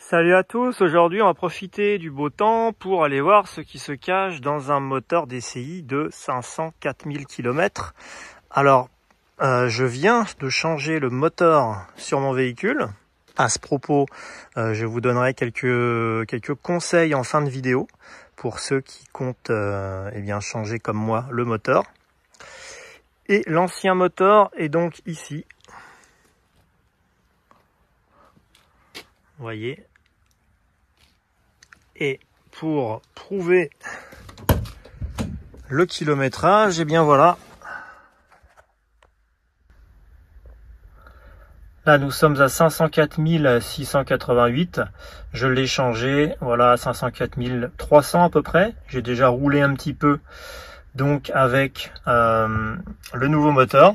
Salut à tous, aujourd'hui on va profiter du beau temps pour aller voir ce qui se cache dans un moteur DCI de 504 000 km. Alors, je viens de changer le moteur sur mon véhicule. À ce propos, je vous donnerai quelques conseils en fin de vidéo pour ceux qui comptent changer comme moi le moteur. Et l'ancien moteur est donc ici. Vous voyez. Et pour prouver le kilométrage, et bien voilà. Là, nous sommes à 504 688. Je l'ai changé, voilà, à 504 300 à peu près. J'ai déjà roulé un petit peu, donc avec le nouveau moteur.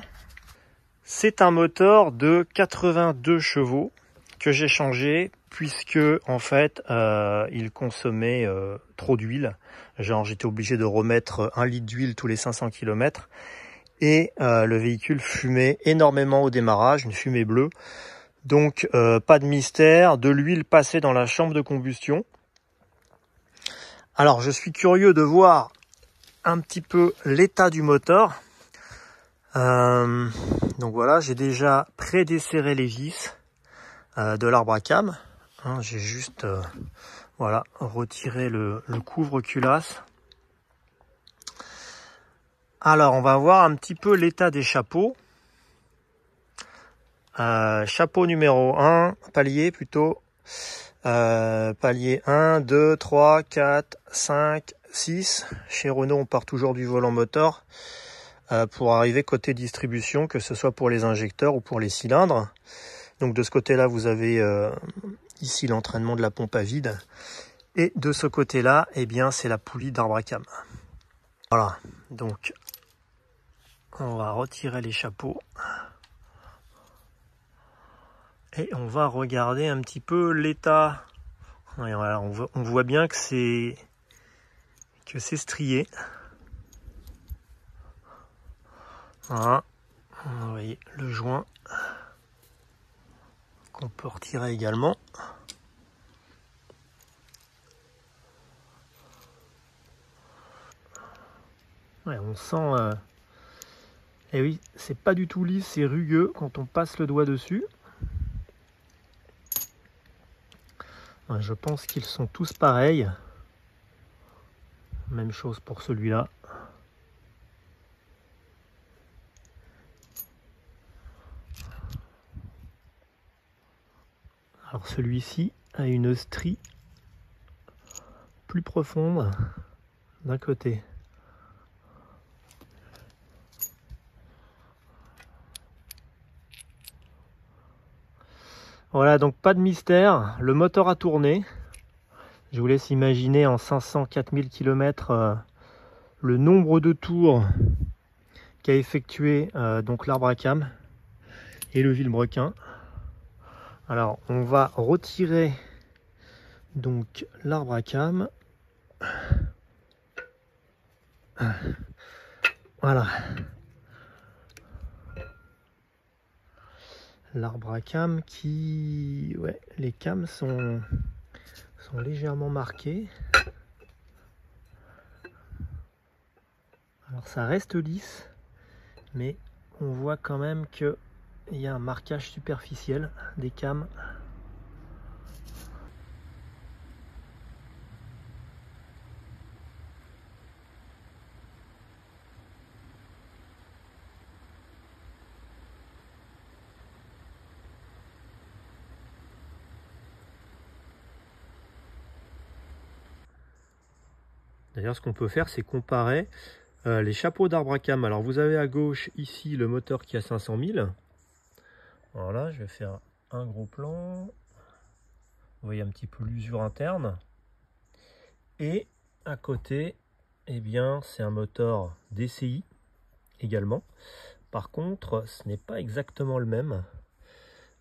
C'est un moteur de 82 chevaux que j'ai changé puisque en fait il consommait trop d'huile. Genre j'étais obligé de remettre 1 litre d'huile tous les 500 km et le véhicule fumait énormément au démarrage, une fumée bleue. Donc pas de mystère, de l'huile passée dans la chambre de combustion. Alors je suis curieux de voir un petit peu l'état du moteur. Donc voilà, j'ai déjà pré-desserré les vis de l'arbre à cam. J'ai juste voilà, retiré le couvre-culasse. Alors on va voir un petit peu l'état des chapeaux. Chapeau numéro 1, palier plutôt. Palier 1, 2, 3, 4, 5, 6. Chez Renault, on part toujours du volant moteur pour arriver côté distribution, que ce soit pour les injecteurs ou pour les cylindres. Donc de ce côté-là, vous avez ici l'entraînement de la pompe à vide. Et de ce côté-là, eh bien, c'est la poulie d'arbre à cam. Voilà, donc on va retirer les chapeaux. Et on va regarder un petit peu l'état. Voilà, on voit bien que c'est strié. Voilà, vous voyez le joint qu'on peut retirer également. Ouais, on sent... Et oui, c'est pas du tout lisse, c'est rugueux quand on passe le doigt dessus. Ouais, je pense qu'ils sont tous pareils. Même chose pour celui-là. Alors celui-ci a une strie plus profonde d'un côté. Voilà, donc pas de mystère, le moteur a tourné. Je vous laisse imaginer en 504 000 km le nombre de tours qu'a effectué donc l'arbre à cam et le vilebrequin. Alors on va retirer donc l'arbre à cam. Voilà. L'arbre à cam qui... Ouais, les cams sont légèrement marqués. Alors ça reste lisse, mais on voit quand même qu'il y a un marquage superficiel des cams. D'ailleurs, ce qu'on peut faire, c'est comparer les chapeaux d'arbre à cam. Alors, vous avez à gauche, ici, le moteur qui a 500 000. Voilà, je vais faire un gros plan. Vous voyez un petit peu l'usure interne. Et à côté, eh bien, c'est un moteur DCI également. Par contre, ce n'est pas exactement le même.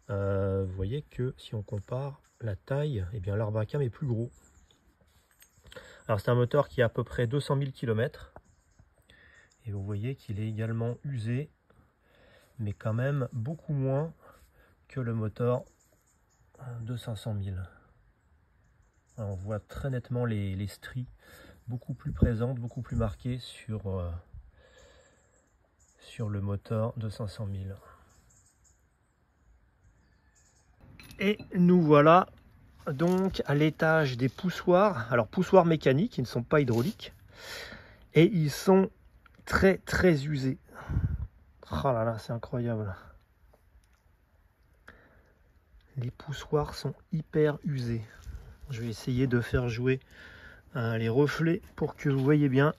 Vous voyez que si on compare la taille, eh bien, l'arbre à cam est plus gros. Alors c'est un moteur qui a à peu près 200 000 km. Et vous voyez qu'il est également usé, mais quand même beaucoup moins que le moteur de 500 000. On voit très nettement les stries beaucoup plus présentes, beaucoup plus marquées sur le moteur de 500 000. Et nous voilà donc à l'étage des poussoirs. Alors poussoirs mécaniques, ils ne sont pas hydrauliques. Et ils sont très très usés. Oh là là, c'est incroyable. Les poussoirs sont hyper usés. Je vais essayer de faire jouer les reflets pour que vous voyez bien.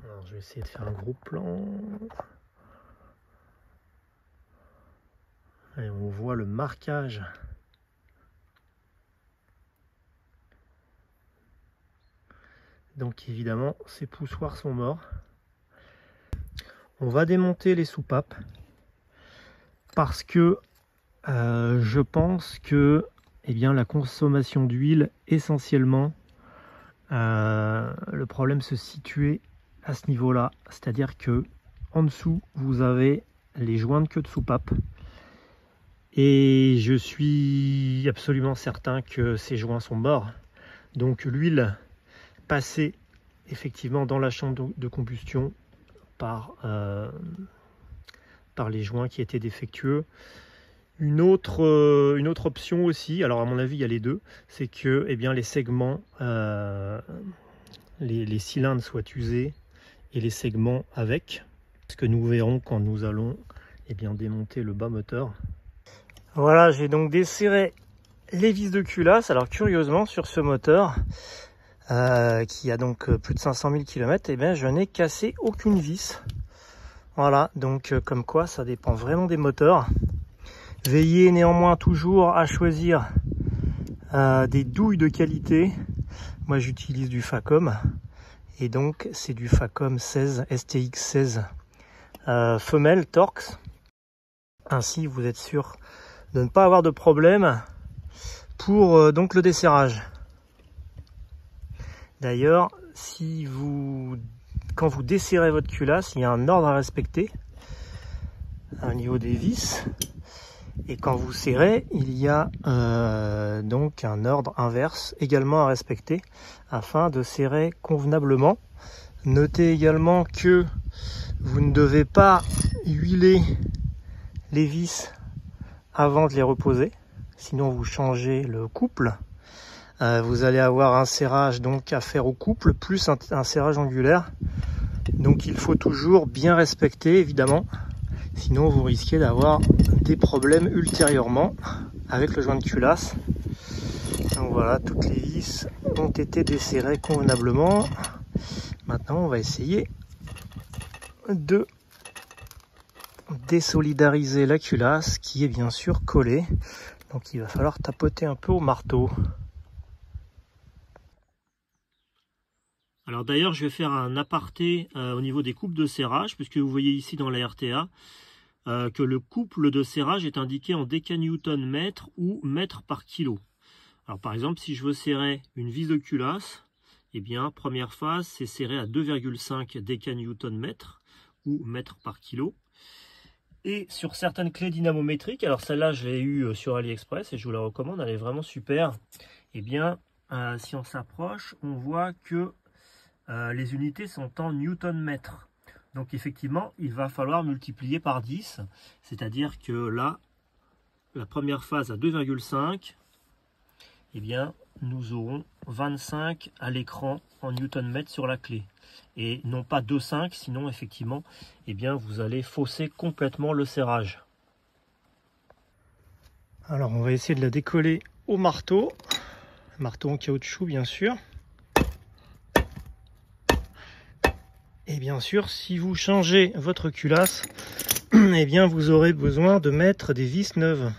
Alors, je vais essayer de faire un gros plan. Et on voit le marquage. Donc évidemment, ces poussoirs sont morts. On va démonter les soupapes parce que je pense que la consommation d'huile, essentiellement, le problème se situait à ce niveau-là. C'est-à-dire que en dessous, vous avez les joints de queue de soupape. Et je suis absolument certain que ces joints sont morts. Donc l'huile passée effectivement dans la chambre de combustion par les joints qui étaient défectueux. Une autre option aussi, alors à mon avis il y a les deux, c'est que les segments, les cylindres soient usés et les segments avec, ce que nous verrons quand nous allons démonter le bas moteur. Voilà, j'ai donc desserré les vis de culasse. Alors curieusement, sur ce moteur qui a donc plus de 500 000 km, je n'ai cassé aucune vis. Voilà, donc comme quoi ça dépend vraiment des moteurs. Veillez néanmoins toujours à choisir des douilles de qualité. Moi j'utilise du Facom et donc c'est du Facom 16 STX 16 femelle Torx. Ainsi vous êtes sûr de ne pas avoir de problème pour donc le desserrage. D'ailleurs, quand vous desserrez votre culasse, il y a un ordre à respecter au niveau des vis. Et quand vous serrez, il y a donc un ordre inverse également à respecter afin de serrer convenablement. Notez également que vous ne devez pas huiler les vis avant de les reposer, sinon vous changez le couple. Vous allez avoir un serrage donc à faire au couple plus un serrage angulaire. Donc il faut toujours bien respecter évidemment, sinon vous risquez d'avoir des problèmes ultérieurement avec le joint de culasse. Donc voilà, toutes les vis ont été desserrées convenablement. Maintenant on va essayer de désolidariser la culasse qui est bien sûr collée. Donc il va falloir tapoter un peu au marteau. Alors d'ailleurs je vais faire un aparté au niveau des coupes de serrage, puisque vous voyez ici dans la RTA que le couple de serrage est indiqué en décanewton-mètre ou mètre par kilo. Alors par exemple si je veux serrer une vis de culasse, première phase c'est serré à 2,5 décanewton-mètre ou mètre par kilo. Et sur certaines clés dynamométriques, alors celle-là je l'ai eue sur AliExpress et je vous la recommande, elle est vraiment super. Si on s'approche, on voit que les unités sont en newton-mètre. Donc effectivement, il va falloir multiplier par 10. C'est-à-dire que là, la première phase à 2,5, nous aurons 25 à l'écran en newton-mètre sur la clé. Et non pas 2,5, sinon effectivement, vous allez fausser complètement le serrage. Alors on va essayer de la décoller au marteau. Marteau en caoutchouc bien sûr. Et bien sûr, si vous changez votre culasse, vous aurez besoin de mettre des vis neuves.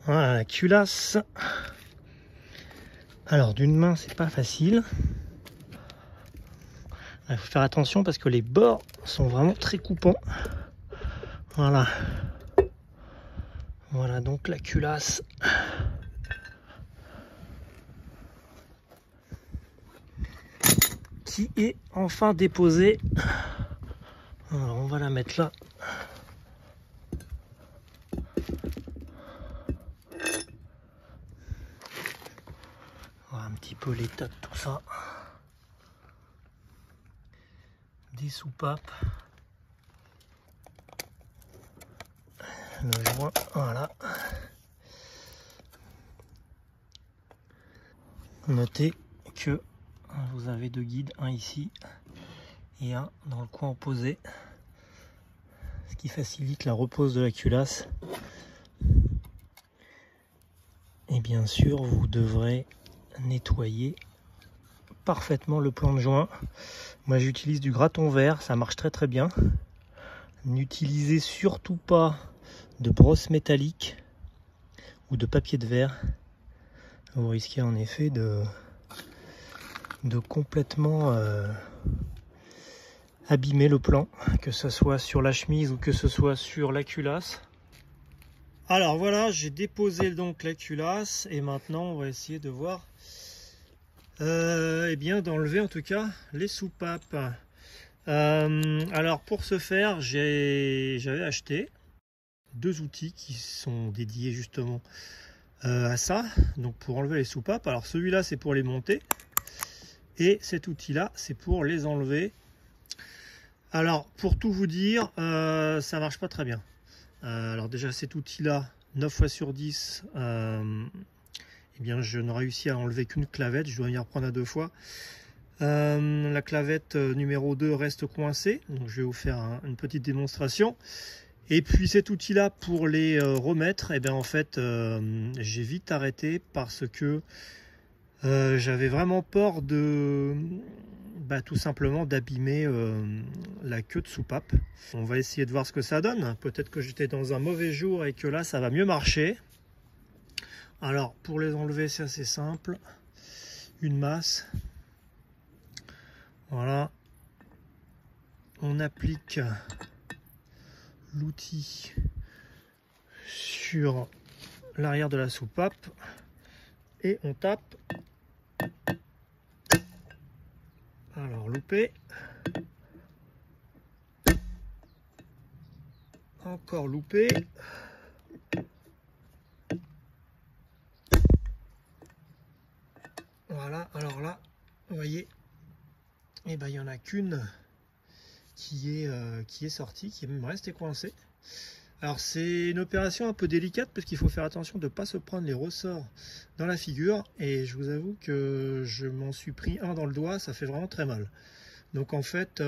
Voilà la culasse. Alors d'une main c'est pas facile. Il faut faire attention parce que les bords sont vraiment très coupants. Voilà. Voilà donc la culasse. Qui est enfin déposée. Alors on va la mettre là. Voilà un petit peu l'état de tout ça. Des soupapes. Le joint, voilà. Notez que vous avez deux guides, un ici et un dans le coin opposé, ce qui facilite la repose de la culasse. Et bien sûr, vous devrez nettoyer parfaitement le plan de joint. Moi, j'utilise du graton vert, ça marche très bien. N'utilisez surtout pas de brosse métallique ou de papier de verre. Vous risquez en effet de complètement abîmer le plan, que ce soit sur la chemise ou que ce soit sur la culasse. Alors voilà, j'ai déposé donc la culasse et maintenant on va essayer de voir eh bien d'enlever en tout cas les soupapes. Alors pour ce faire, j'avais acheté deux outils qui sont dédiés justement à ça, donc pour enlever les soupapes. Alors celui-là c'est pour les monter et cet outil-là c'est pour les enlever. Alors pour tout vous dire, ça marche pas très bien. Alors déjà cet outil-là, 9 fois sur 10, eh bien je ne réussis à enlever qu'une clavette, je dois y reprendre à 2 fois. La clavette numéro 2 reste coincée, donc je vais vous faire une petite démonstration. Et puis cet outil-là pour les remettre, eh bien en fait j'ai vite arrêté parce que j'avais vraiment peur de tout simplement d'abîmer la queue de soupape. On va essayer de voir ce que ça donne. Peut-être que j'étais dans un mauvais jour et que là ça va mieux marcher. Alors pour les enlever c'est assez simple. Une masse. Voilà. On applique l'outil sur l'arrière de la soupape et on tape. Alors loupé. Encore loupé. Voilà, alors là, vous voyez, et ben il n'y en a qu'une qui est sortie, qui est même restée coincée. Alors c'est une opération un peu délicate parce qu'il faut faire attention de ne pas se prendre les ressorts dans la figure. Et je vous avoue que je m'en suis pris un dans le doigt, ça fait vraiment très mal. Donc en fait,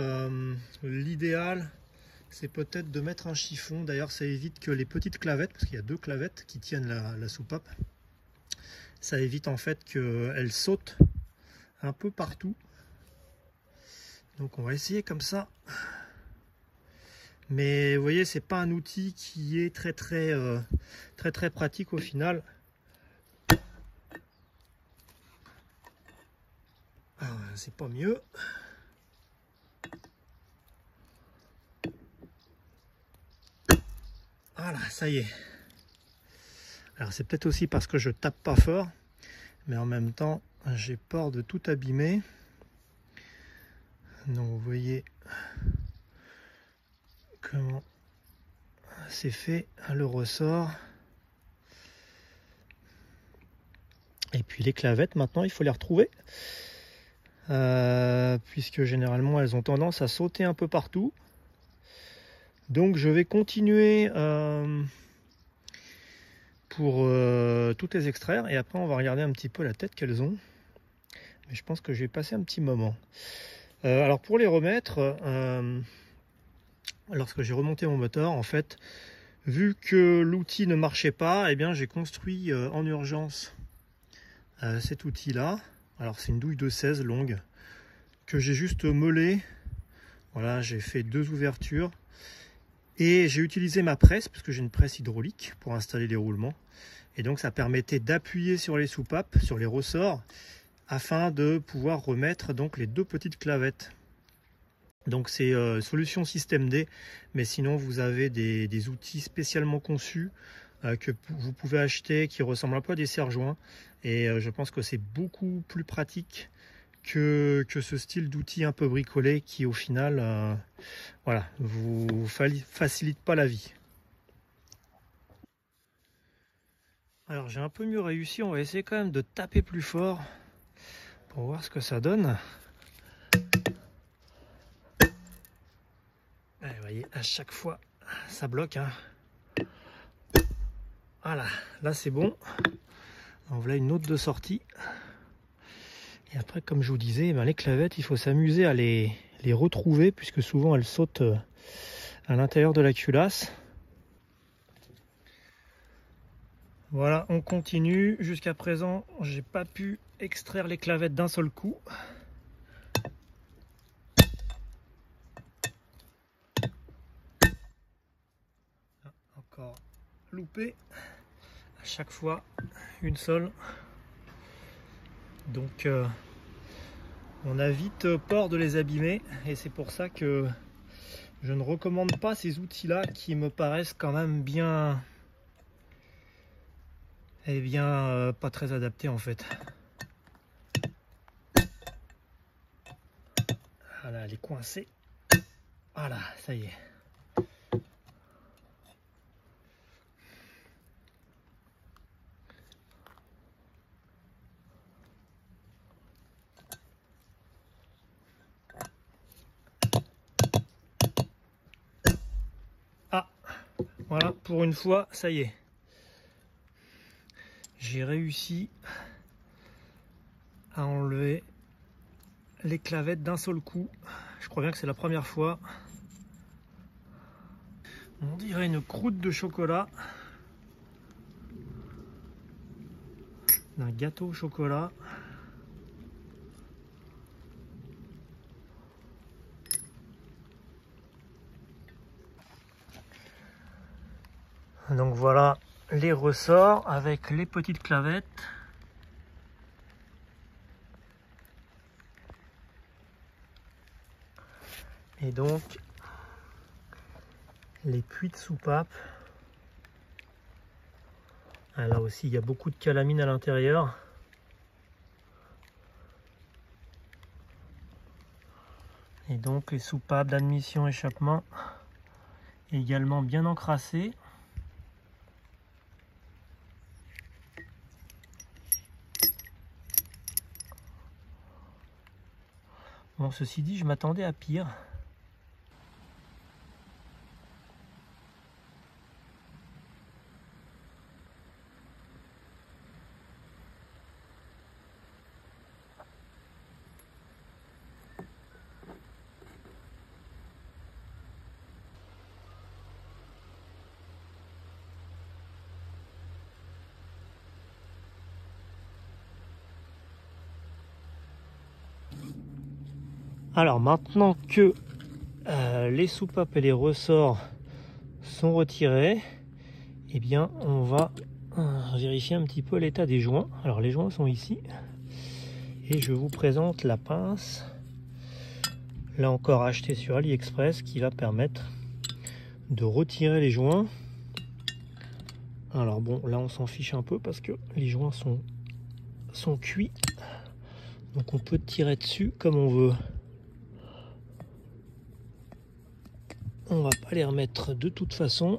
l'idéal, c'est peut-être de mettre un chiffon. D'ailleurs, ça évite que les petites clavettes, parce qu'il y a deux clavettes qui tiennent la soupape, ça évite en fait qu'elles sautent un peu partout. Donc on va essayer comme ça. Mais vous voyez, c'est pas un outil qui est très pratique au final. C'est pas mieux. Voilà, ça y est. Alors c'est peut-être aussi parce que je tape pas fort, mais en même temps j'ai peur de tout abîmer. Donc vous voyez comment c'est fait le ressort. Et puis les clavettes maintenant il faut les retrouver. Puisque généralement elles ont tendance à sauter un peu partout. Donc je vais continuer pour toutes les extraire et après on va regarder un petit peu la tête qu'elles ont. Mais je pense que je vais passer un petit moment. Alors pour les remettre, lorsque j'ai remonté mon moteur, en fait, vu que l'outil ne marchait pas, eh bien j'ai construit en urgence cet outil-là. Alors c'est une douille de 16 longue que j'ai juste meulée. Voilà, j'ai fait 2 ouvertures et j'ai utilisé ma presse parce que j'ai une presse hydraulique pour installer les roulements. Et donc ça permettait d'appuyer sur les soupapes, sur les ressorts, afin de pouvoir remettre donc les 2 petites clavettes. Donc c'est solution système D, mais sinon vous avez des outils spécialement conçus que vous pouvez acheter qui ressemblent un peu à des serre-joints, et je pense que c'est beaucoup plus pratique que ce style d'outil un peu bricolé qui au final voilà, vous facilite pas la vie. Alors j'ai un peu mieux réussi, on va essayer quand même de taper plus fort pour voir ce que ça donne. Et vous voyez, à chaque fois ça bloque, hein. Voilà, là c'est bon. En voilà une autre de sortie. Et après, comme je vous disais, les clavettes, il faut s'amuser à les retrouver, puisque souvent elles sautent à l'intérieur de la culasse. Voilà, on continue. Jusqu'à présent, j'ai pas pu extraire les clavettes d'un seul coup. Encore loupé. À chaque fois, une seule. Donc, on a vite peur de les abîmer. Et c'est pour ça que je ne recommande pas ces outils-là qui me paraissent quand même bien... Eh bien, pas très adaptés en fait. Voilà, elle est coincée. Voilà, ça y est. Ah, voilà, pour une fois, ça y est. J'ai réussi à enlever les clavettes d'un seul coup. Je crois bien que c'est la première fois. On dirait une croûte de chocolat. D'un gâteau au chocolat. Donc voilà les ressorts avec les petites clavettes. Et donc les puits de soupape. Ah, là aussi il y a beaucoup de calamine à l'intérieur. Et donc les soupapes d'admission échappement également bien encrassées. Bon, ceci dit, je m'attendais à pire. Alors maintenant que les soupapes et les ressorts sont retirés, eh bien on va vérifier un petit peu l'état des joints. Alors les joints sont ici et je vous présente la pince, là encore achetée sur AliExpress, qui va permettre de retirer les joints. Alors bon, là on s'en fiche un peu parce que les joints sont cuits, donc on peut tirer dessus comme on veut. On va pas les remettre de toute façon.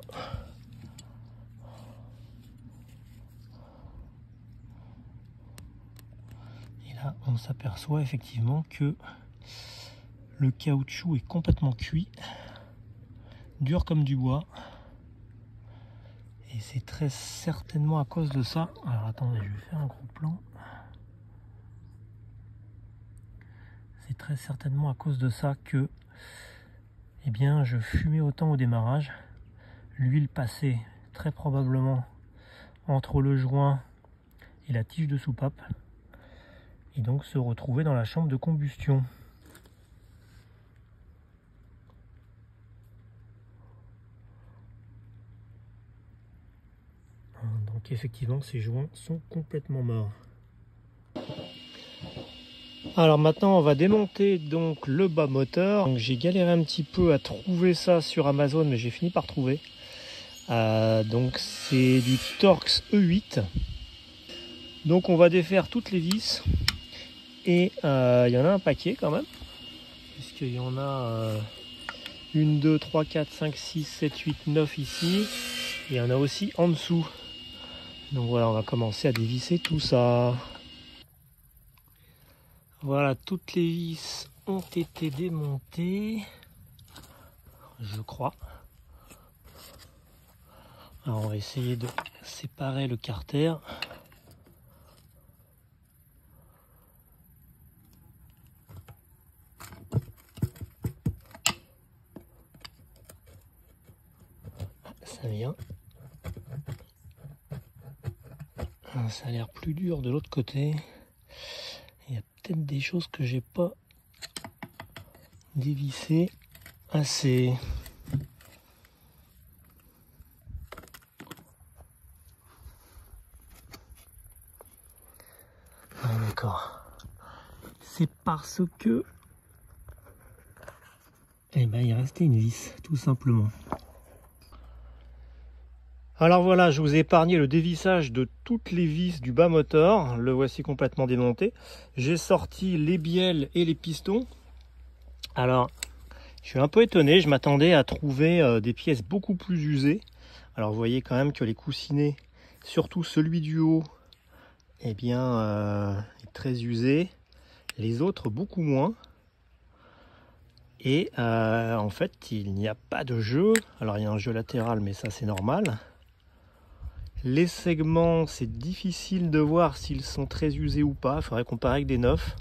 Et là, on s'aperçoit effectivement que le caoutchouc est complètement cuit, dur comme du bois. Et c'est très certainement à cause de ça. Alors attendez, je vais faire un gros plan. C'est très certainement à cause de ça que, eh bien, je fumais autant au démarrage. L'huile passait très probablement entre le joint et la tige de soupape, et donc se retrouvait dans la chambre de combustion. Donc effectivement, ces joints sont complètement morts. Alors maintenant on va démonter donc le bas moteur. J'ai galéré un petit peu à trouver ça sur Amazon, mais j'ai fini par trouver. Donc c'est du Torx E8. Donc on va défaire toutes les vis. Et il y en a un paquet quand même. Puisqu'il y en a 1, 2, 3, 4, 5, 6, 7, 8, 9 ici. Et il y en a aussi en dessous. Donc voilà, on va commencer à dévisser tout ça. Voilà, toutes les vis ont été démontées, je crois. Alors on va essayer de séparer le carter. Ça vient. Ça a l'air plus dur de l'autre côté. Il y a peut-être des choses que j'ai pas dévissées assez. Ah, d'accord. C'est parce que il restait une vis, tout simplement. Alors voilà, je vous ai épargné le dévissage de toutes les vis du bas moteur. Le voici complètement démonté. J'ai sorti les bielles et les pistons. Alors, je suis un peu étonné. Je m'attendais à trouver des pièces beaucoup plus usées. Alors, vous voyez quand même que les coussinets, surtout celui du haut, eh bien, est très usé. Les autres, beaucoup moins. Et en fait, il n'y a pas de jeu. Alors, il y a un jeu latéral, mais ça, c'est normal. Les segments, c'est difficile de voir s'ils sont très usés ou pas. Il faudrait comparer avec des neufs.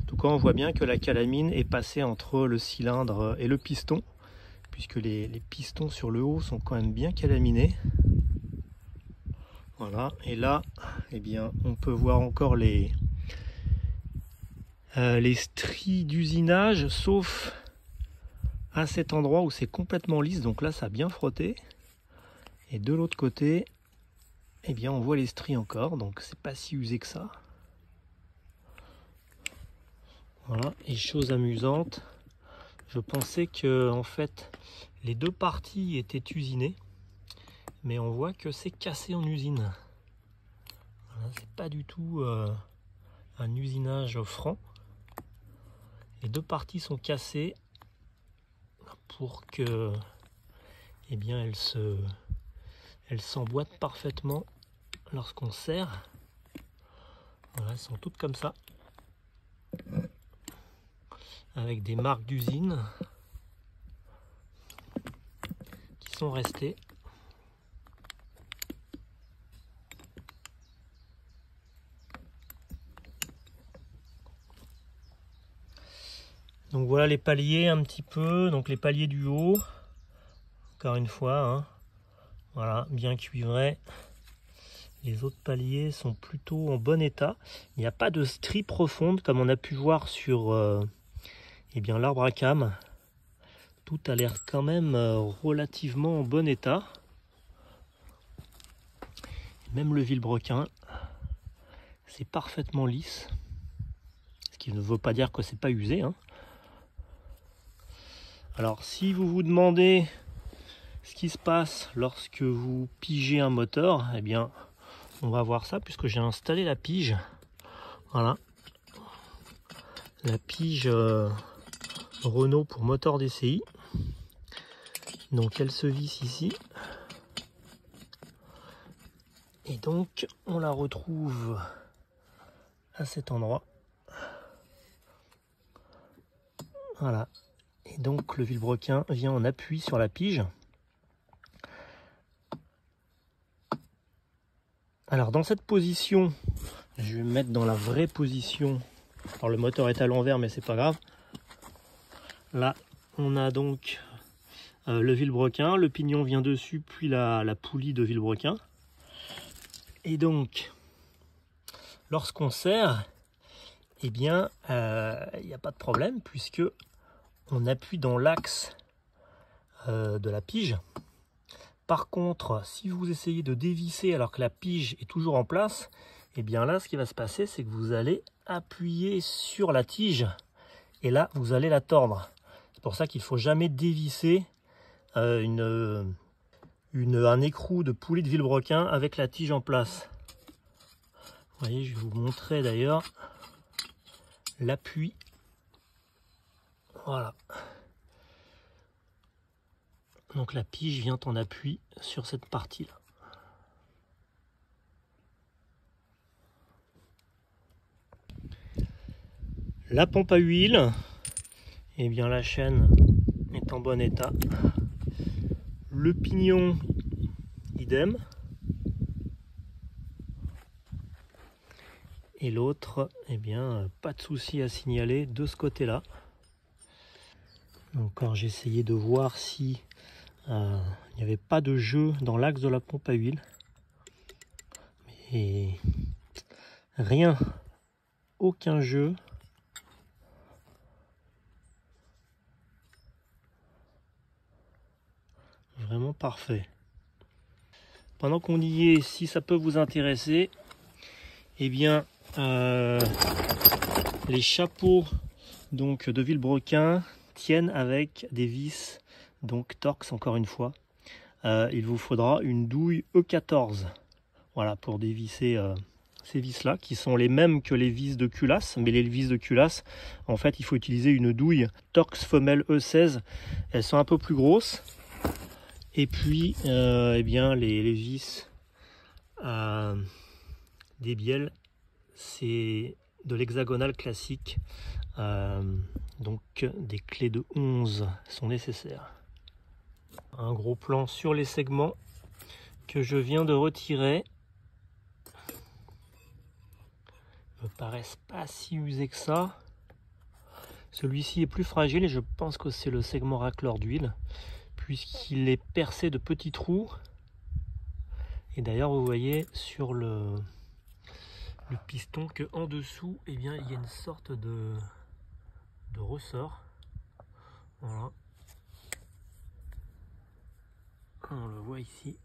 En tout cas, on voit bien que la calamine est passée entre le cylindre et le piston, puisque les pistons sur le haut sont quand même bien calaminés. Voilà, et là, eh bien, on peut voir encore les stries d'usinage, sauf à cet endroit où c'est complètement lisse. Donc là, ça a bien frotté. Et de l'autre côté, eh bien, on voit les stries encore, donc c'est pas si usé que ça. Voilà, et chose amusante, je pensais que en fait les deux parties étaient usinées, mais on voit que c'est cassé en usine. Voilà, c'est pas du tout un usinage franc. Les deux parties sont cassées pour que, eh bien, elles s'emboîtent parfaitement lorsqu'on serre. Voilà, elles sont toutes comme ça, avec des marques d'usine qui sont restées. Donc voilà les paliers un petit peu, donc les paliers du haut, encore une fois, hein. Voilà, bien cuivrés. Les autres paliers sont plutôt en bon état. Il n'y a pas de stries profondes comme on a pu voir sur eh bien, l'arbre à cames. Tout a l'air quand même relativement en bon état. Même le vilebrequin, c'est parfaitement lisse. Ce qui ne veut pas dire que c'est pas usé, hein. Alors si vous vous demandez ce qui se passe lorsque vous pigez un moteur, eh bien on va voir ça puisque j'ai installé la pige. Voilà, la pige Renault pour moteur DCI. Donc elle se visse ici. Et donc on la retrouve à cet endroit. Voilà. Et donc le vilebrequin vient en appui sur la pige. Alors dans cette position, je vais me mettre dans la vraie position. Alors le moteur est à l'envers mais c'est pas grave. Là on a donc le vilebrequin, le pignon vient dessus puis la poulie de vilebrequin. Et donc lorsqu'on serre, eh bien il n'y a pas de problème puisque on appuie dans l'axe de la pige. Par contre, si vous essayez de dévisser alors que la pige est toujours en place, et bien là, ce qui va se passer, c'est que vous allez appuyer sur la tige et là vous allez la tordre. C'est pour ça qu'il ne faut jamais dévisser un écrou de poulie de vilebrequin avec la tige en place. Vous voyez, je vais vous montrer d'ailleurs l'appui. Voilà. Donc la pige vient en appui sur cette partie-là. La pompe à huile, eh bien la chaîne est en bon état. Le pignon, idem. Et l'autre, eh bien, pas de souci à signaler de ce côté-là. Encore, j'ai essayé de voir si il n'y avait pas de jeu dans l'axe de la pompe à huile. Mais rien, aucun jeu. Vraiment parfait. Pendant qu'on y est, si ça peut vous intéresser, eh bien, les chapeaux donc de vilebrequin tiennent avec des vis, donc Torx encore une fois. Il vous faudra une douille E14, voilà, pour dévisser ces vis là, qui sont les mêmes que les vis de culasse, mais les vis de culasse, en fait, il faut utiliser une douille Torx femelle E16. Elles sont un peu plus grosses. Et puis, eh bien, les vis des bielles, c'est de l'hexagonal classique. Donc, des clés de 11 sont nécessaires. Un gros plan sur les segments que je viens de retirer. Ils me paraissent pas si usés que ça. Celui-ci est plus fragile et je pense que c'est le segment racleur d'huile, puisqu'il est percé de petits trous. Et d'ailleurs, vous voyez sur le piston que en dessous, eh bien, il y a une sorte de ressort. Voilà. On le voit ici.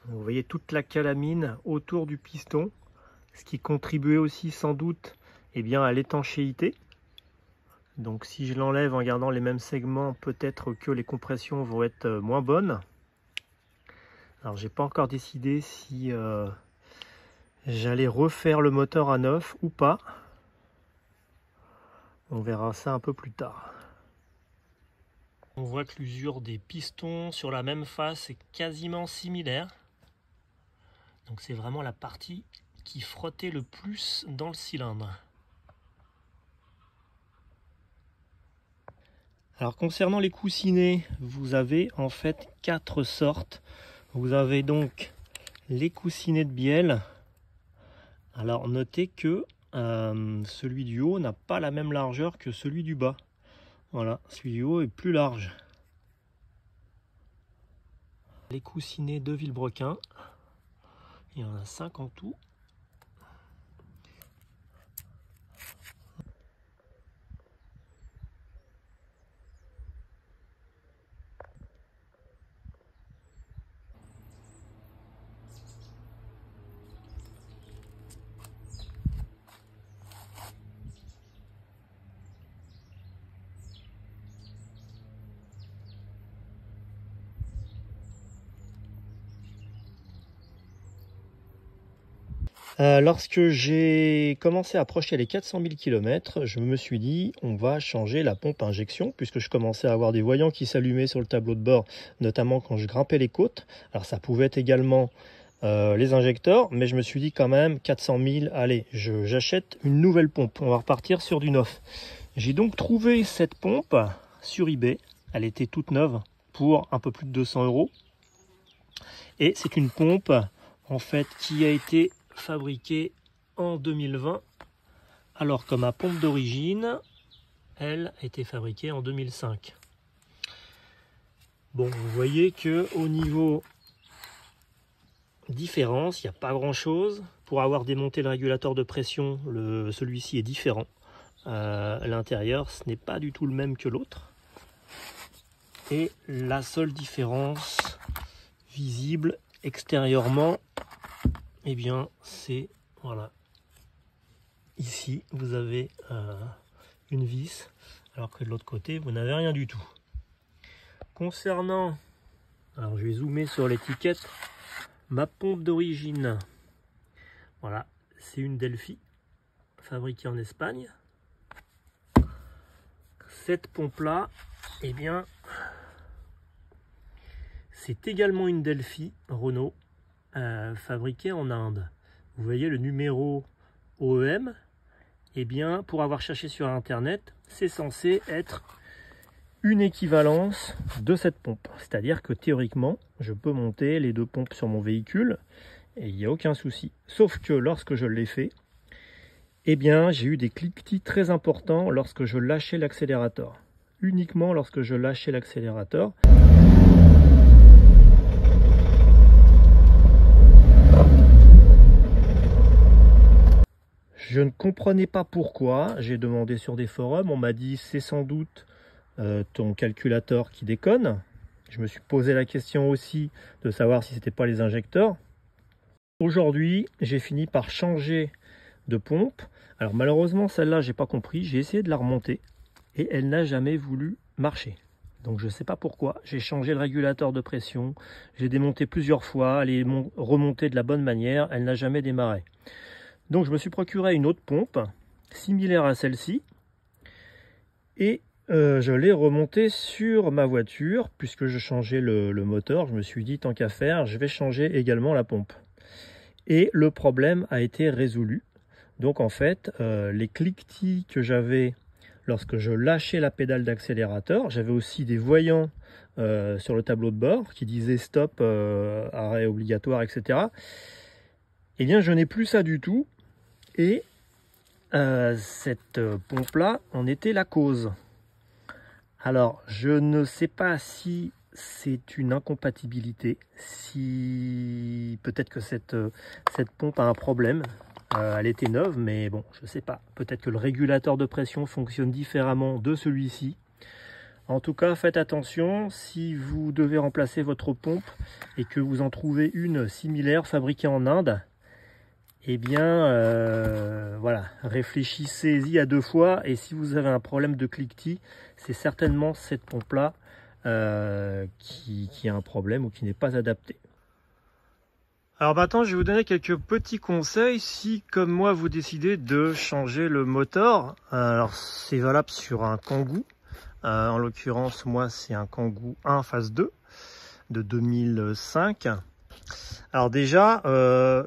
Vous voyez toute la calamine autour du piston, ce qui contribuait aussi sans doute, eh bien, à l'étanchéité. Donc si je l'enlève en gardant les mêmes segments, peut-être que les compressions vont être moins bonnes. Alors j'ai pas encore décidé si j'allais refaire le moteur à neuf ou pas. On verra ça un peu plus tard. On voit que l'usure des pistons sur la même face est quasiment similaire. Donc c'est vraiment la partie qui frottait le plus dans le cylindre. Alors concernant les coussinets, vous avez en fait 4 sortes. Vous avez donc les coussinets de bielle. Alors notez que celui du haut n'a pas la même largeur que celui du bas. Voilà, celui du haut est plus large. Les coussinets de vilebrequin, il y en a 5 en tout. Lorsque j'ai commencé à approcher les 400 000 km, je me suis dit on va changer la pompe à injection, puisque je commençais à avoir des voyants qui s'allumaient sur le tableau de bord, notamment quand je grimpais les côtes. Alors ça pouvait être également les injecteurs, mais je me suis dit quand même 400 000, allez, j'achète une nouvelle pompe, on va repartir sur du neuf. J'ai donc trouvé cette pompe sur eBay, elle était toute neuve pour un peu plus de 200 €. Et c'est une pompe en fait qui a été fabriquée en 2020, alors que ma pompe d'origine, elle, a été fabriquée en 2005. Bon, vous voyez que au niveau différence, il n'y a pas grand chose. Pour avoir démonté le régulateur de pression, celui-ci est différent. L'intérieur, ce n'est pas du tout le même que l'autre. Et la seule différence visible extérieurement, eh bien c'est voilà, ici vous avez une vis, alors que de l'autre côté vous n'avez rien du tout. Concernant, alors je vais zoomer sur l'étiquette, ma pompe d'origine, voilà, c'est une Delphi fabriquée en Espagne. Cette pompe là, eh bien c'est également une Delphi Renault fabriquée en Inde. Vous voyez le numéro OEM, eh bien pour avoir cherché sur internet, c'est censé être une équivalence de cette pompe. C'est-à-dire que théoriquement, je peux monter les deux pompes sur mon véhicule et il n'y a aucun souci. Sauf que lorsque je l'ai fait, eh bien j'ai eu des cliquetis très importants lorsque je lâchais l'accélérateur. Uniquement lorsque je lâchais l'accélérateur. Je ne comprenais pas pourquoi, j'ai demandé sur des forums, on m'a dit c'est sans doute ton calculateur qui déconne. Je me suis posé la question aussi de savoir si c'était pas les injecteurs. Aujourd'hui, j'ai fini par changer de pompe. Alors malheureusement, celle-là, j'ai pas compris. J'ai essayé de la remonter et elle n'a jamais voulu marcher. Donc je ne sais pas pourquoi. J'ai changé le régulateur de pression. J'ai démonté plusieurs fois. Elle est remontée de la bonne manière. Elle n'a jamais démarré. Donc je me suis procuré une autre pompe similaire à celle-ci et je l'ai remontée sur ma voiture puisque je changeais le moteur. Je me suis dit tant qu'à faire, je vais changer également la pompe. Et le problème a été résolu. Donc en fait, les cliquetis que j'avais lorsque je lâchais la pédale d'accélérateur, j'avais aussi des voyants sur le tableau de bord qui disaient stop, arrêt obligatoire, etc. Eh bien je n'ai plus ça du tout. Et cette pompe-là en était la cause. Alors, je ne sais pas si c'est une incompatibilité, si peut-être que cette pompe a un problème. Elle était neuve, mais bon, je ne sais pas. Peut-être que le régulateur de pression fonctionne différemment de celui-ci. En tout cas, faites attention, si vous devez remplacer votre pompe et que vous en trouvez une similaire fabriquée en Inde, eh bien, voilà, réfléchissez-y à deux fois. Et si vous avez un problème de cliquetis, c'est certainement cette pompe-là qui a un problème ou qui n'est pas adaptée. Alors maintenant, je vais vous donner quelques petits conseils si, comme moi, vous décidez de changer le moteur. Alors, c'est valable sur un Kangoo. En l'occurrence, moi, c'est un Kangoo 1 phase 2 de 2005. Alors déjà,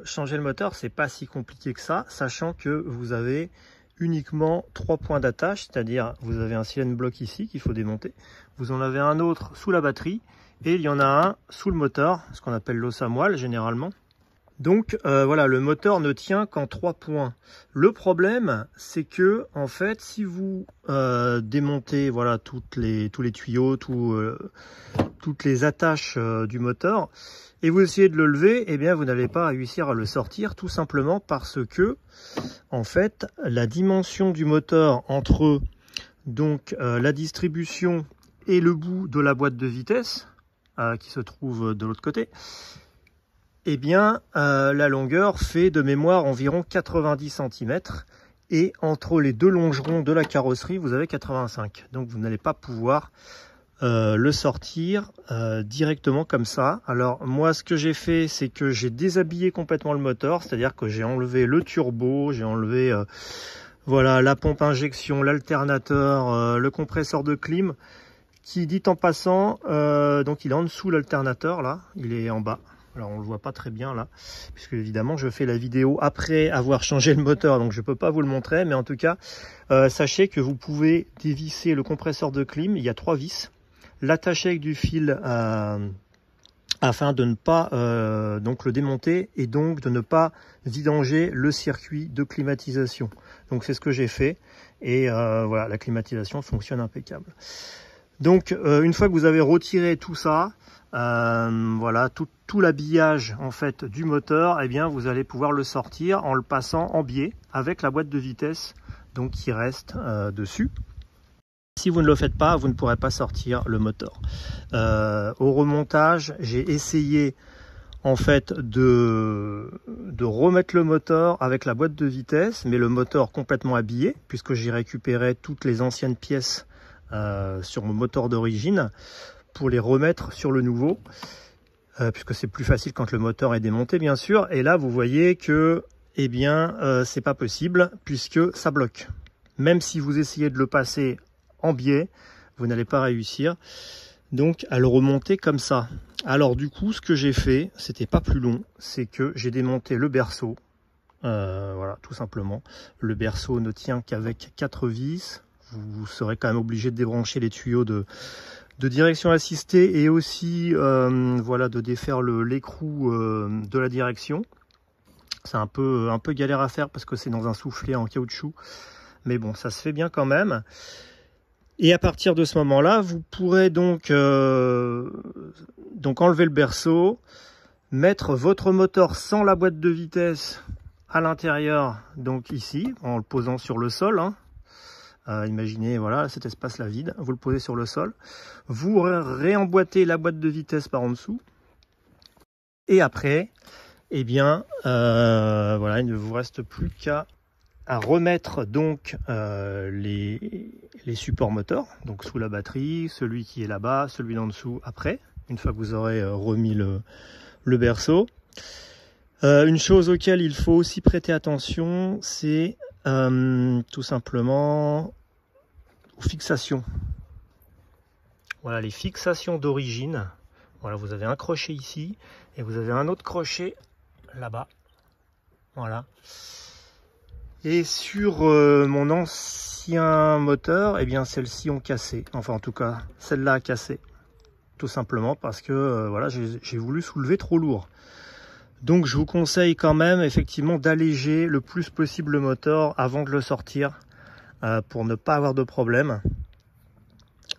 changer le moteur, c'est pas si compliqué que ça, sachant que vous avez uniquement 3 points d'attache, c'est-à-dire vous avez un silent block ici qu'il faut démonter, vous en avez un autre sous la batterie, et il y en a un sous le moteur, ce qu'on appelle l'os à moelle généralement. Donc voilà, le moteur ne tient qu'en 3 points. Le problème, c'est que en fait, si vous démontez voilà tous les tuyaux, toutes les attaches du moteur, et vous essayez de le lever, eh bien vous n'allez pas réussir à le sortir, tout simplement parce que en fait la dimension du moteur entre donc la distribution et le bout de la boîte de vitesse qui se trouve de l'autre côté, eh bien la longueur fait de mémoire environ 90 cm et entre les deux longerons de la carrosserie vous avez 85, donc vous n'allez pas pouvoir le sortir directement comme ça. Alors moi ce que j'ai fait, c'est que j'ai déshabillé complètement le moteur, c'est-à-dire que j'ai enlevé le turbo, j'ai enlevé voilà la pompe injection, l'alternateur, le compresseur de clim, qui dit en passant, donc il est en dessous l'alternateur là, il est en bas. Alors on le voit pas très bien là, puisque évidemment je fais la vidéo après avoir changé le moteur, donc je peux pas vous le montrer, mais en tout cas sachez que vous pouvez dévisser le compresseur de clim, il y a 3 vis, l'attacher avec du fil afin de ne pas donc le démonter et donc de ne pas vidanger le circuit de climatisation. Donc c'est ce que j'ai fait et voilà, la climatisation fonctionne impeccable. Donc une fois que vous avez retiré tout ça, voilà tout l'habillage en fait du moteur, eh bien vous allez pouvoir le sortir en le passant en biais avec la boîte de vitesse donc qui reste dessus. Si vous ne le faites pas, vous ne pourrez pas sortir le moteur. Au remontage, j'ai essayé en fait de remettre le moteur avec la boîte de vitesse, mais le moteur complètement habillé, puisque j'ai récupéré toutes les anciennes pièces sur mon moteur d'origine pour les remettre sur le nouveau, puisque c'est plus facile quand le moteur est démonté bien sûr. Et là vous voyez que eh bien c'est pas possible puisque ça bloque. Même si vous essayez de le passer en biais, vous n'allez pas réussir donc à le remonter comme ça. Alors du coup ce que j'ai fait, c'était pas plus long, c'est que j'ai démonté le berceau. Voilà, tout simplement. Le berceau ne tient qu'avec 4 vis. Vous serez quand même obligé de débrancher les tuyaux de direction assistée et aussi voilà, de défaire l'écrou de la direction. C'est un peu galère à faire parce que c'est dans un soufflet en caoutchouc, mais bon, ça se fait bien quand même. Et à partir de ce moment-là, vous pourrez donc enlever le berceau, mettre votre moteur sans la boîte de vitesse à l'intérieur, donc ici, en le posant sur le sol. Hein. Imaginez, voilà, cet espace-là vide, vous le posez sur le sol. Vous réemboîtez la boîte de vitesse par en dessous. Et après, eh bien, voilà, il ne vous reste plus qu'à remettre donc les supports moteurs, donc sous la batterie, celui qui est là-bas, celui d'en dessous après, une fois que vous aurez remis le berceau. Une chose auquel il faut aussi prêter attention, c'est tout simplement aux fixations. Voilà, les fixations d'origine. Voilà, vous avez un crochet ici et vous avez un autre crochet là-bas. Voilà. Et sur mon ancien moteur, eh bien celles-ci ont cassé. Enfin en tout cas, celle-là a cassé. Tout simplement parce que voilà, j'ai voulu soulever trop lourd. Donc je vous conseille quand même effectivement d'alléger le plus possible le moteur avant de le sortir pour ne pas avoir de problème.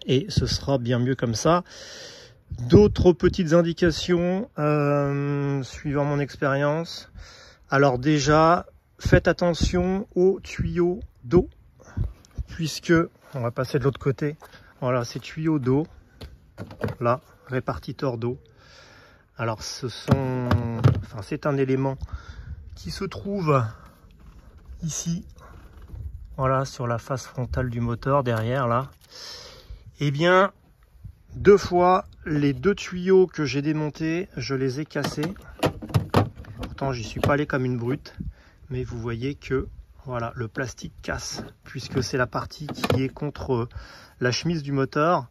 Et ce sera bien mieux comme ça. D'autres petites indications suivant mon expérience. Alors déjà, faites attention aux tuyaux d'eau, puisque, on va passer de l'autre côté, voilà, ces tuyaux d'eau, là, répartiteur d'eau. Alors c'est un élément qui se trouve ici, voilà, sur la face frontale du moteur, derrière, là. Eh bien, deux fois, les deux tuyaux que j'ai démontés, je les ai cassés. Pourtant, j'y suis pas allé comme une brute. Mais vous voyez que voilà, le plastique casse, puisque c'est la partie qui est contre la chemise du moteur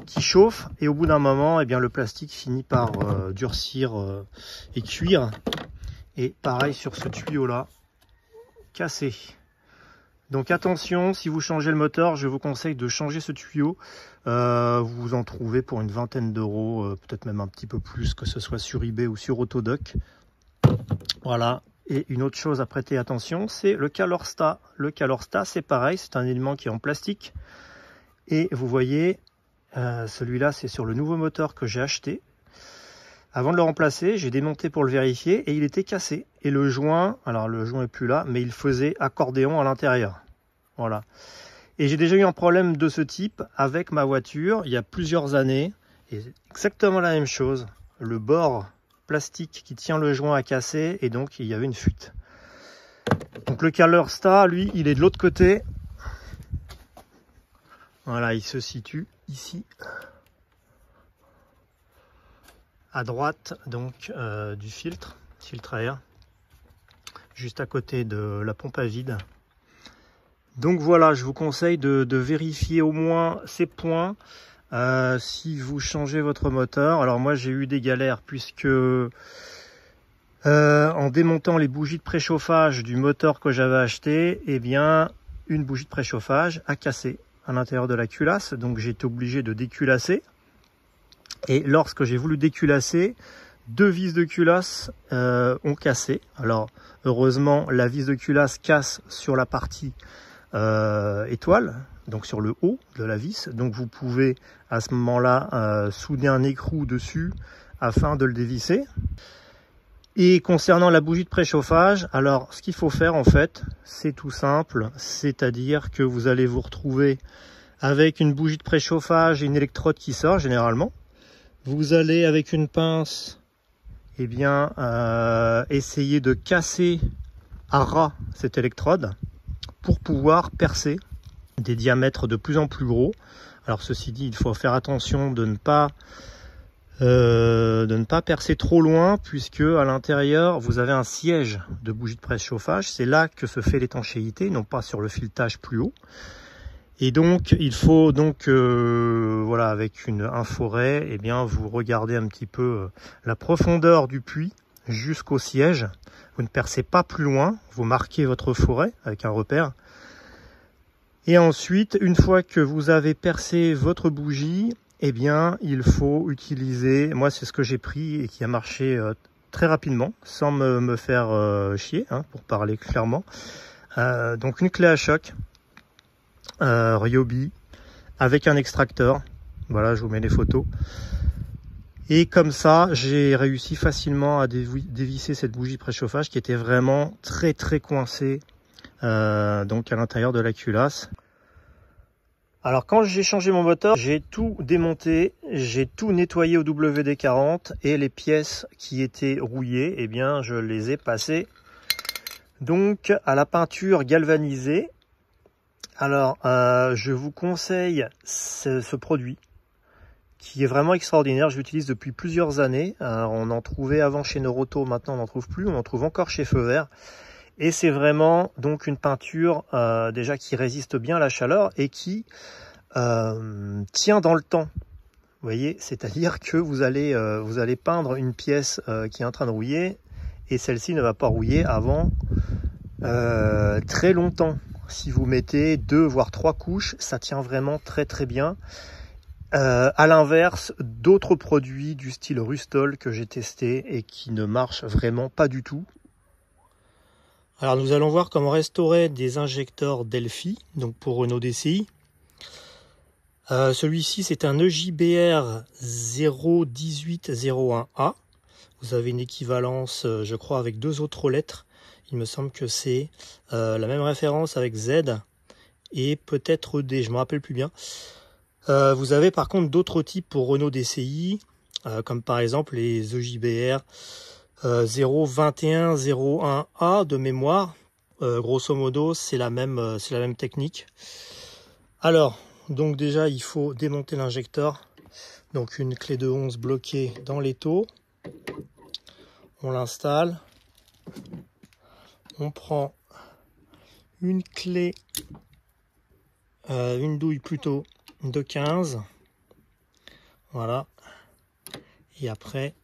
qui chauffe, et au bout d'un moment, eh bien, le plastique finit par durcir et cuire. Et pareil sur ce tuyau là, cassé. Donc attention, si vous changez le moteur, je vous conseille de changer ce tuyau. Vous en trouvez pour une vingtaine d'euros, peut-être même un petit peu plus, que ce soit sur eBay ou sur Autodoc. Voilà. Et une autre chose à prêter attention, c'est le Calorsta. Le Calorsta, c'est pareil, c'est un élément qui est en plastique. Et vous voyez, celui-là, c'est sur le nouveau moteur que j'ai acheté. Avant de le remplacer, j'ai démonté pour le vérifier et il était cassé. Et le joint, alors le joint est plus là, mais il faisait accordéon à l'intérieur. Voilà. Et j'ai déjà eu un problème de ce type avec ma voiture il y a plusieurs années. Et c'est exactement la même chose. Le bord plastique qui tient le joint à casser et donc il y avait une fuite. Donc le Calorsta, lui, il est de l'autre côté. Voilà, il se situe ici, à droite donc du filtre à air, juste à côté de la pompe à vide. Donc voilà, je vous conseille de vérifier au moins ces points. Si vous changez votre moteur, alors moi j'ai eu des galères puisque en démontant les bougies de préchauffage du moteur que j'avais acheté, eh bien une bougie de préchauffage a cassé à l'intérieur de la culasse, donc j'ai été obligé de déculasser. Et lorsque j'ai voulu déculasser, deux vis de culasse ont cassé. Alors heureusement la vis de culasse casse sur la partie étoile, donc sur le haut de la vis, donc vous pouvez à ce moment-là souder un écrou dessus afin de le dévisser. Et concernant la bougie de préchauffage, alors ce qu'il faut faire en fait, c'est tout simple, c'est-à-dire que vous allez vous retrouver avec une bougie de préchauffage et une électrode qui sort généralement. Vous allez avec une pince eh bien, essayer de casser à ras cette électrode pour pouvoir percer des diamètres de plus en plus gros. Alors ceci dit, il faut faire attention de ne pas percer trop loin, puisque à l'intérieur vous avez un siège de bougie de presse chauffage. C'est là que se fait l'étanchéité, non pas sur le filetage plus haut. Et donc il faut donc voilà, avec un forêt, eh bien vous regardez un petit peu la profondeur du puits jusqu'au siège. Vous ne percez pas plus loin, vous marquez votre forêt avec un repère. Et ensuite, une fois que vous avez percé votre bougie, eh bien il faut utiliser, moi c'est ce que j'ai pris et qui a marché très rapidement, sans me faire chier, hein, pour parler clairement. Donc une clé à choc Ryobi avec un extracteur. Voilà, je vous mets les photos. Et comme ça, j'ai réussi facilement à dévisser cette bougie préchauffage qui était vraiment très coincée donc à l'intérieur de la culasse. Alors quand j'ai changé mon moteur, j'ai tout démonté, j'ai tout nettoyé au WD-40 et les pièces qui étaient rouillées, eh bien je les ai passées donc à la peinture galvanisée. Alors je vous conseille ce produit qui est vraiment extraordinaire. Je l'utilise depuis plusieurs années. Alors, on en trouvait avant chez Noroto, maintenant on n'en trouve plus, on en trouve encore chez Feu Vert. Et c'est vraiment donc une peinture déjà qui résiste bien à la chaleur et qui tient dans le temps. Vous voyez, c'est-à-dire que vous allez peindre une pièce qui est en train de rouiller et celle-ci ne va pas rouiller avant très longtemps. Si vous mettez 2 voire 3 couches, ça tient vraiment très bien. À l'inverse d'autres produits du style Rustol que j'ai testé et qui ne marchent vraiment pas du tout. Alors nous allons voir comment restaurer des injecteurs Delphi, donc pour Renault DCI. Celui-ci c'est un EJBR 01801A. Vous avez une équivalence, je crois, avec 2 autres lettres. Il me semble que c'est la même référence avec Z et peut-être D, je ne me rappelle plus bien. Vous avez par contre d'autres types pour Renault DCI, comme par exemple les EJBR 02101A de mémoire. Grosso modo, c'est la même technique. Alors, donc déjà, il faut démonter l'injecteur. Donc une clé de 11 bloquée dans l'étau. On l'installe. On prend une clé, une douille plutôt, de 15. Voilà. Et après,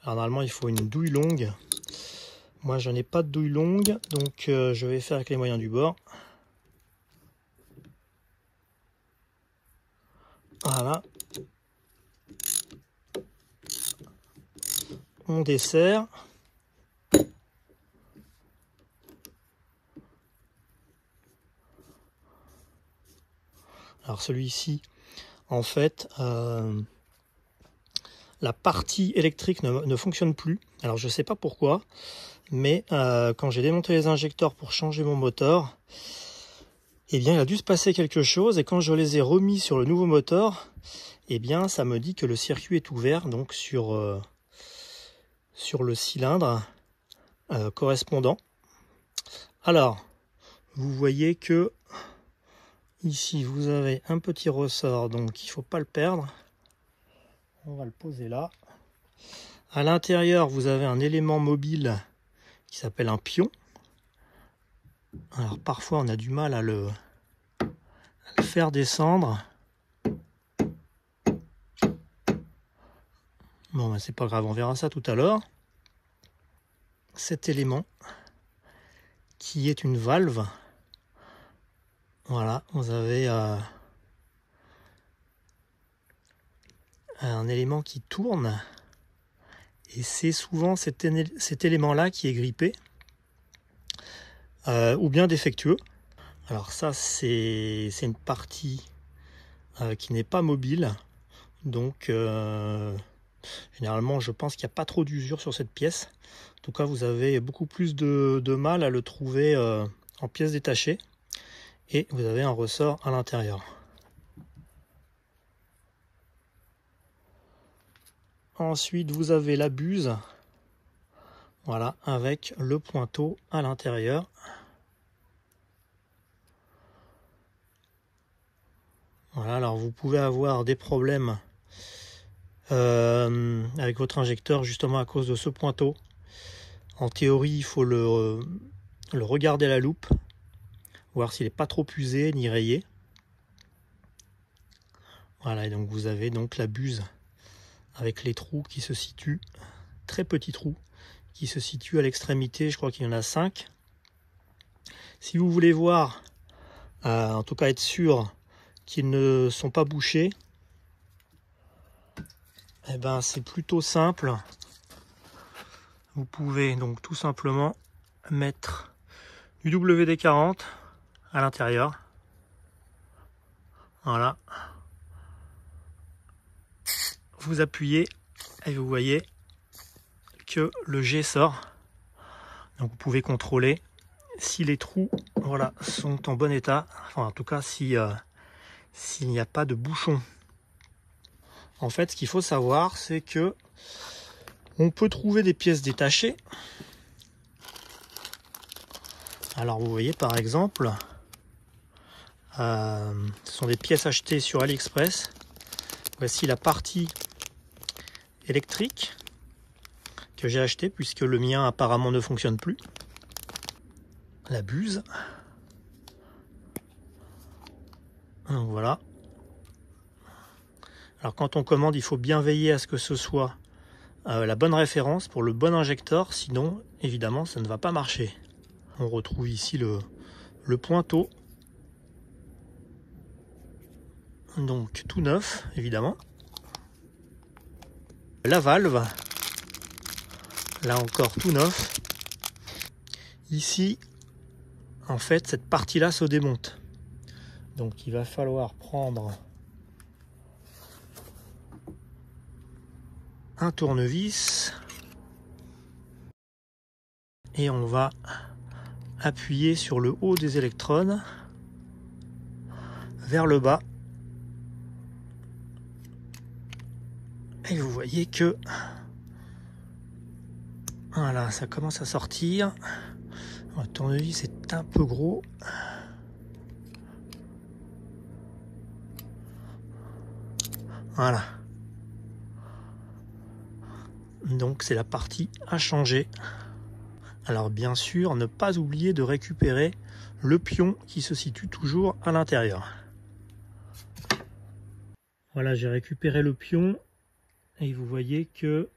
alors normalement il faut une douille longue. Moi je n'ai pas de douille longue, donc je vais faire avec les moyens du bord. Voilà. On desserre. Alors celui-ci, en fait, la partie électrique ne fonctionne plus. Alors je ne sais pas pourquoi, mais quand j'ai démonté les injecteurs pour changer mon moteur, eh bien il a dû se passer quelque chose. Et quand je les ai remis sur le nouveau moteur, eh bien ça me dit que le circuit est ouvert, donc sur le cylindre correspondant. Alors, vous voyez que ici, vous avez un petit ressort, donc il ne faut pas le perdre. On va le poser là. À l'intérieur, vous avez un élément mobile qui s'appelle un pion. Alors parfois, on a du mal à le faire descendre. Bon, ben, c'est pas grave, on verra ça tout à l'heure. Cet élément qui est une valve. Voilà, vous avez un élément qui tourne et c'est souvent cet élément-là qui est grippé ou bien défectueux. Alors ça, c'est une partie qui n'est pas mobile, donc généralement je pense qu'il n'y a pas trop d'usure sur cette pièce. En tout cas, vous avez beaucoup plus de mal à le trouver en pièces détachées. Et vous avez un ressort à l'intérieur. Ensuite, vous avez la buse Voilà, avec le pointeau à l'intérieur. Voilà, alors vous pouvez avoir des problèmes avec votre injecteur justement à cause de ce pointeau. En théorie, il faut le regarder à la loupe, voir s'il n'est pas trop usé ni rayé. Voilà, et donc vous avez donc la buse avec les trous qui se situent, très petits trous, qui se situent à l'extrémité, je crois qu'il y en a 5. Si vous voulez voir, en tout cas être sûr qu'ils ne sont pas bouchés, eh ben c'est plutôt simple. Vous pouvez donc tout simplement mettre du WD-40 à l'intérieur. Voilà. Vous appuyez et vous voyez que le jet sort. Donc vous pouvez contrôler si les trous, voilà, sont en bon état. Enfin, en tout cas, s'il n'y a pas de bouchon. En fait, ce qu'il faut savoir, c'est que on peut trouver des pièces détachées. Alors vous voyez par exemple, ce sont des pièces achetées sur AliExpress. Voici la partie électrique que j'ai achetée puisque le mien apparemment ne fonctionne plus. La buse. Donc voilà. Alors quand on commande, il faut bien veiller à ce que ce soit la bonne référence pour le bon injecteur, sinon évidemment ça ne va pas marcher. On retrouve ici le pointeau. Donc tout neuf évidemment. La valve, là encore tout neuf. Ici, en fait, cette partie-là se démonte. Donc il va falloir prendre un tournevis et on va appuyer sur le haut des électrodes vers le bas. Et vous voyez que voilà, ça commence à sortir. Le tournevis est un peu gros. Voilà. Donc c'est la partie à changer. Alors bien sûr, ne pas oublier de récupérer le pion qui se situe toujours à l'intérieur. Voilà, j'ai récupéré le pion et vous voyez que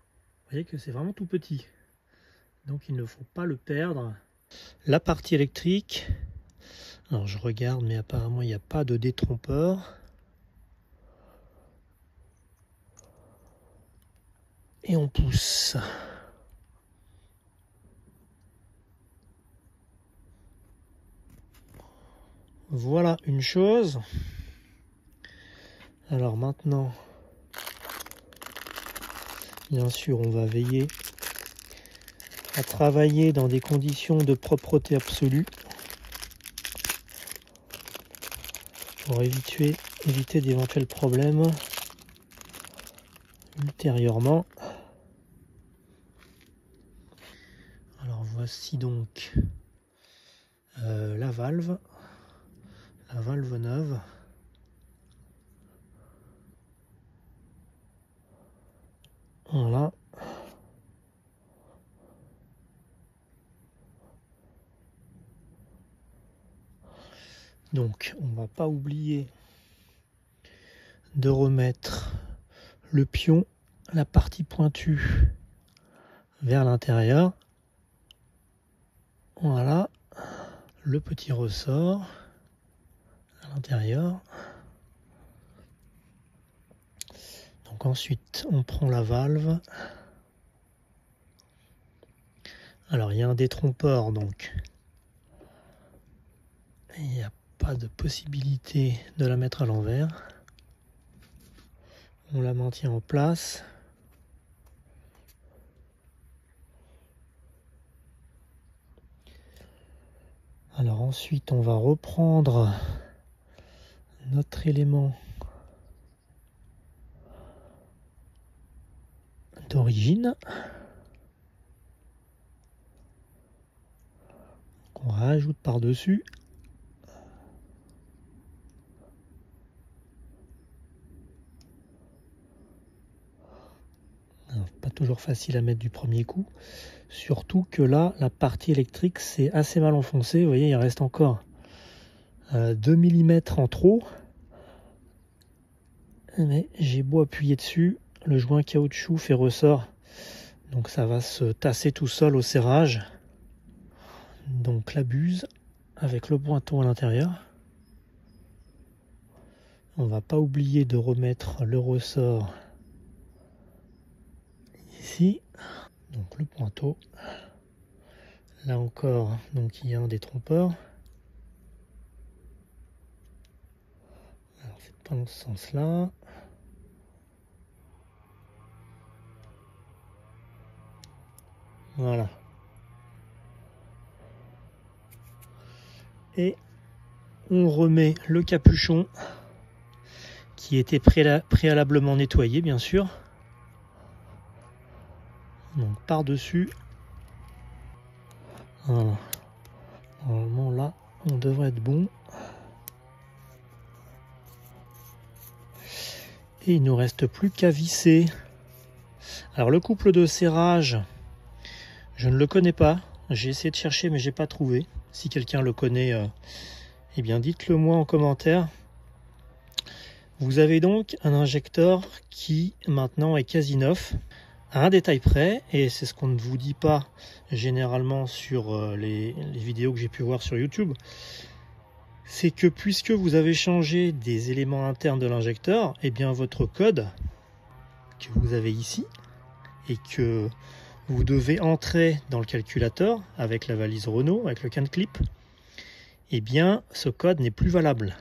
c'est vraiment tout petit. Donc il ne faut pas le perdre. La partie électrique, alors je regarde mais apparemment il n'y a pas de détrompeur. Et on pousse. Voilà une chose. Alors maintenant, bien sûr, on va veiller à travailler dans des conditions de propreté absolue pour éviter d'éventuels problèmes ultérieurement. Alors voici donc la valve neuve. Voilà. Donc on ne va pas oublier de remettre le pion, la partie pointue vers l'intérieur. Voilà, le petit ressort à l'intérieur. Donc ensuite on prend la valve. Alors il y a un détrompeur, donc il n'y a pas de possibilité de la mettre à l'envers. On la maintient en place. Alors ensuite on va reprendre notre élément d'origine. rajoute par-dessus. Pas toujours facile à mettre du premier coup. Surtout que là, la partie électrique, c'est assez mal enfoncé. Vous voyez, il reste encore 2 mm en trop. Mais j'ai beau appuyer dessus, le joint caoutchouc fait ressort. Donc ça va se tasser tout seul au serrage. Donc la buse avec le pointon à l'intérieur. On va pas oublier de remettre le ressort ici. Donc le pointeau. Là encore, donc il y a un détrompeur. Alors c'est pas dans ce sens-là. Voilà. Et on remet le capuchon qui était préalablement nettoyé, bien sûr. Donc par-dessus. Voilà. Normalement là, on devrait être bon. Et il ne nous reste plus qu'à visser. Alors le couple de serrage, je ne le connais pas. J'ai essayé de chercher mais j'ai pas trouvé. Si quelqu'un le connaît, eh bien dites-le moi en commentaire. Vous avez donc un injecteur qui maintenant est quasi neuf, à un détail près, et c'est ce qu'on ne vous dit pas généralement sur les vidéos que j'ai pu voir sur YouTube. C'est que puisque vous avez changé des éléments internes de l'injecteur, eh bien votre code que vous avez ici et que vous devez entrer dans le calculateur avec la valise Renault, avec le can clip, eh bien ce code n'est plus valable.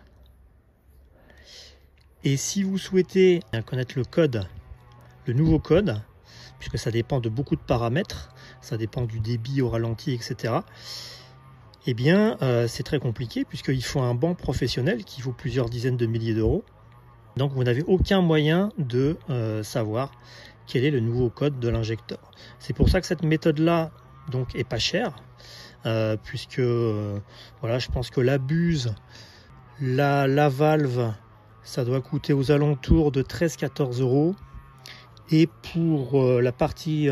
Et si vous souhaitez connaître le code, le nouveau code, puisque ça dépend de beaucoup de paramètres, ça dépend du débit au ralenti, etc. Eh bien, c'est très compliqué puisqu'il faut un banc professionnel qui vaut plusieurs dizaines de milliers d'euros. Donc, vous n'avez aucun moyen de savoir quel est le nouveau code de l'injecteur. C'est pour ça que cette méthode-là donc est pas chère, puisque voilà, je pense que la buse, la valve, ça doit coûter aux alentours de 13-14 euros. Et pour la partie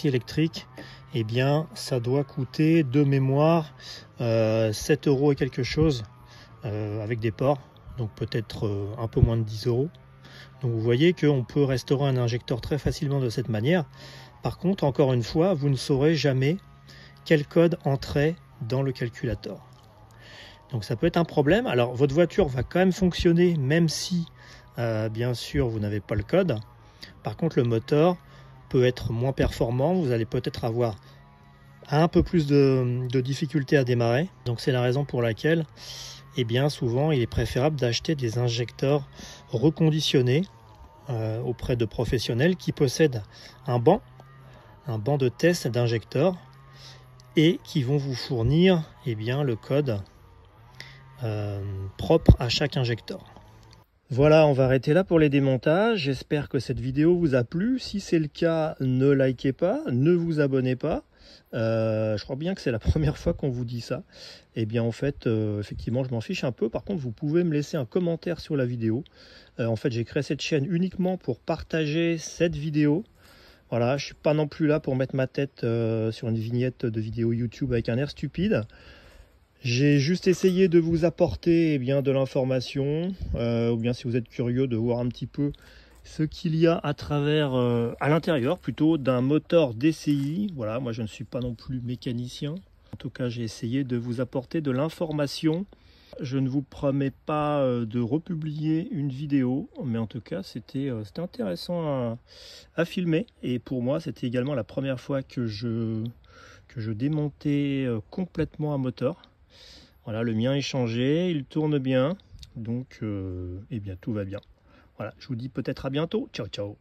électrique, eh bien, ça doit coûter de mémoire 7 euros et quelque chose avec des ports, donc peut-être un peu moins de 10 euros. Donc vous voyez qu'on peut restaurer un injecteur très facilement de cette manière. Par contre, encore une fois, vous ne saurez jamais quel code entrait dans le calculateur. Donc ça peut être un problème. Alors votre voiture va quand même fonctionner même si bien sûr vous n'avez pas le code. Par contre le moteur peut être moins performant, vous allez peut-être avoir un peu plus de difficultés à démarrer. Donc c'est la raison pour laquelle eh bien souvent il est préférable d'acheter des injecteurs reconditionnés auprès de professionnels qui possèdent un banc de test d'injecteurs et qui vont vous fournir eh bien le code propre à chaque injecteur. Voilà, on va arrêter là pour les démontages. J'espère que cette vidéo vous a plu. Si c'est le cas, ne likez pas, ne vous abonnez pas. Je crois bien que c'est la première fois qu'on vous dit ça. Eh bien en fait, effectivement, je m'en fiche un peu. Par contre, vous pouvez me laisser un commentaire sur la vidéo. En fait, j'ai créé cette chaîne uniquement pour partager cette vidéo. Voilà, je suis pas non plus là pour mettre ma tête sur une vignette de vidéo YouTube avec un air stupide. J'ai juste essayé de vous apporter eh bien, de l'information, ou bien si vous êtes curieux de voir un petit peu ce qu'il y a à travers, à l'intérieur plutôt, d'un moteur DCI. Voilà, moi je ne suis pas non plus mécanicien. En tout cas, j'ai essayé de vous apporter de l'information. Je ne vous promets pas de republier une vidéo, mais en tout cas, c'était intéressant à filmer. Et pour moi, c'était également la première fois que je démontais complètement un moteur. Voilà, le mien est changé, il tourne bien, donc eh bien tout va bien. Voilà, je vous dis peut-être à bientôt. Ciao, ciao.